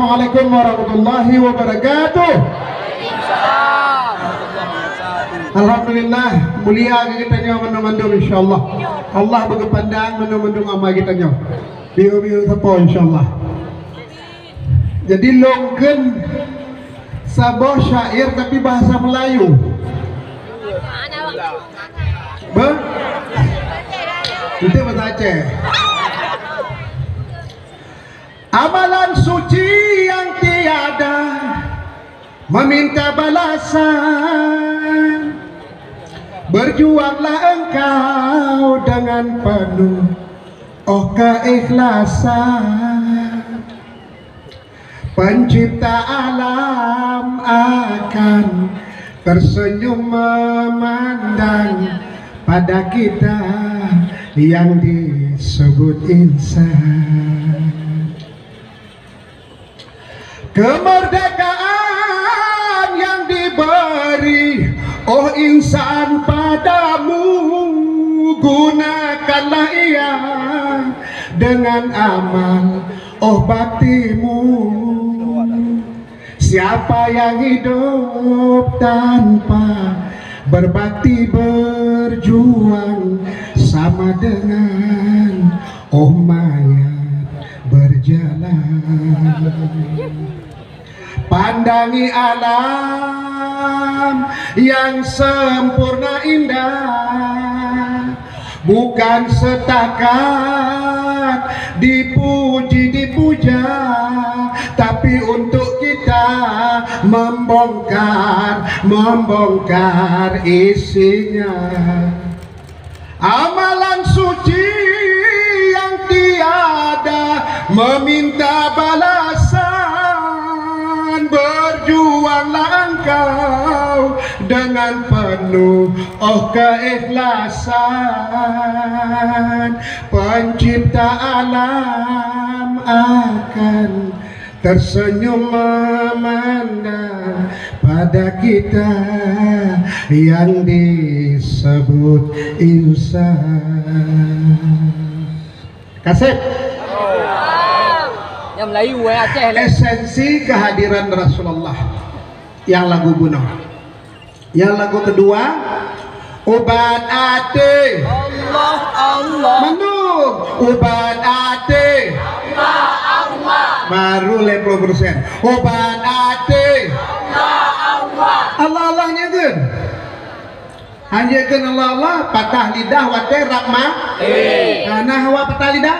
Assalamualaikum warahmatullahi wabarakatuh. Alhamdulillah, mulia kita nyo mandung-mandung insyaallah. Allah berkepandang mandung-mandung amal kita nyo. Biu-biu sapa insyaallah. Jadi longken sabah syair tapi bahasa Melayu. Itu bahasa Aceh. Amalan suci yang tiada meminta balasan. Berjuanglah engkau dengan penuh keikhlasan. Pencipta alam akan tersenyum memandang pada kita yang disebut insan. Kemerdekaan yang diberi insan padamu, gunakanlah ia dengan amal baktimu. Siapa yang hidup tanpa berbakti berjuang sama dengan mayat berjalan. Pandangi alam yang sempurna indah, bukan setakat dipuji dipuja, tapi untuk kita membongkar isinya. Amalan suci yang tiada meminta balasan. Berjuanglah engkau dengan penuh keikhlasan. Pencipta alam akan tersenyum memandang pada kita yang disebut insan. Kasih. Yang Melayu Aceh. Esensi kehadiran Rasulullah yang lagu bunuh. Yang lagu kedua obat ate. Allah Allah. Menung obat ate. Allah Allah. Baru 50%. Obat ate. Allah Allah. Allah Allahnya kan. Hanya kan Allah Allah patah lidah wate rakma. Nah hawa patah lidah.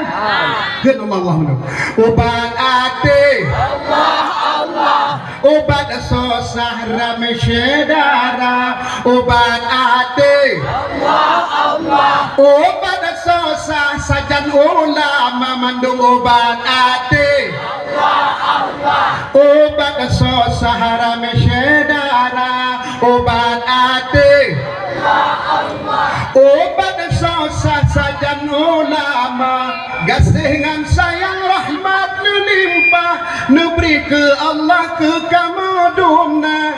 Kan Allah Allah menung. Obat ate. Allah Allah. Obat sosah rame syedara. Obat ate. Allah Allah. Obat sosah sajan ulama mandung obat ate. Allah Allah. Obat sosah rame syedara. Obat ate. Allah Allah. Obat sosah sajan ulama, gasingan sayang rahmat nulimpah, nubri ke Allah ke kamu dumna.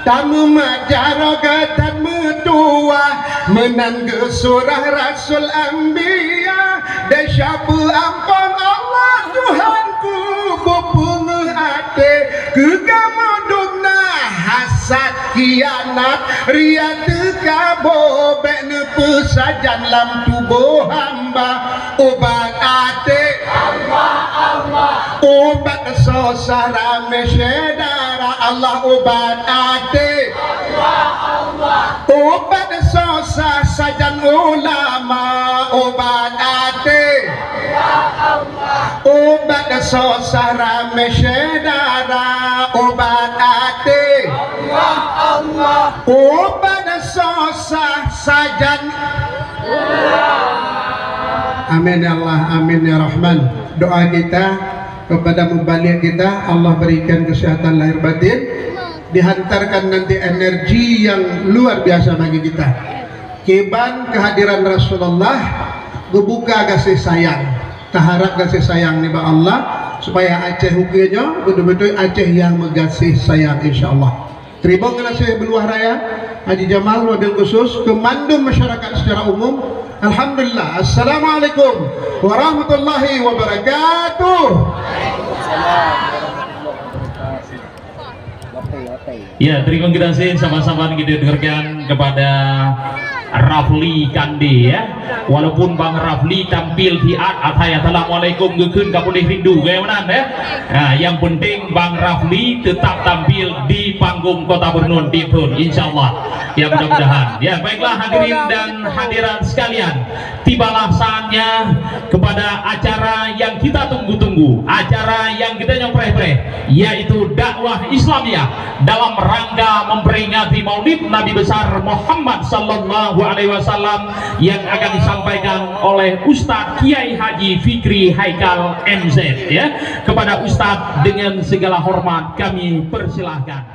Tamu majaro gatan metua, menang ke surah Rasul Anbiya. Desya ampun Allah Tuhanku, bupungeh ate ke kamu dumna. Hasad kianat ria tekabo bek nepe sajan lam tubuh hamba. Obat ate Allah Allah. obat sosah rame syedara. Allah obat ate. Allah Allah. Obat sosah sajan ulama. Obat ate. Allah Allah. Obat sosah rame syedara. Obat ate. Allah Allah. Obat sosah sajan. Amin ya Allah, amin ya Rahman. Doa kita kepada mubalik kita, Allah berikan kesehatan lahir batin, dihantarkan nanti energi yang luar biasa bagi kita. Keban kehadiran Rasulullah, gebuka kasih sayang, taharap kasih sayang nih Pak Allah, supaya Aceh hukumnya betul-betul Aceh yang mengasih sayang insyaallah. Terima kasih beluah raya Haji Jamal wabil khusus kemandung masyarakat secara umum. Alhamdulillah. Assalamualaikum warahmatullahi wabarakatuh. Ya, terima kasih sama-sama kita dengarkan kepada Rafli Kandi ya. Walaupun Bang Rafli tampil di ataya assalamualaikum gekun gak boleh rindu kayak mana ya. Nah, yang penting Bang Rafli tetap tampil di panggung Kota Bernun Timur insyaallah. Ya mudah-mudahan. Ya baiklah hadirin dan hadirat sekalian, tibalah saatnya kepada acara yang kita tunggu-tunggu, acara yang kita nyompreh-preh, yaitu dakwah Islamiyah dalam rangka memperingati Maulid Nabi besar Muhammad sallallahu alaihi wasallam yang akan disampaikan oleh Ustadz Kiai Haji Fikri Haikal MZ ya. Kepada Ustadz dengan segala hormat kami persilahkan.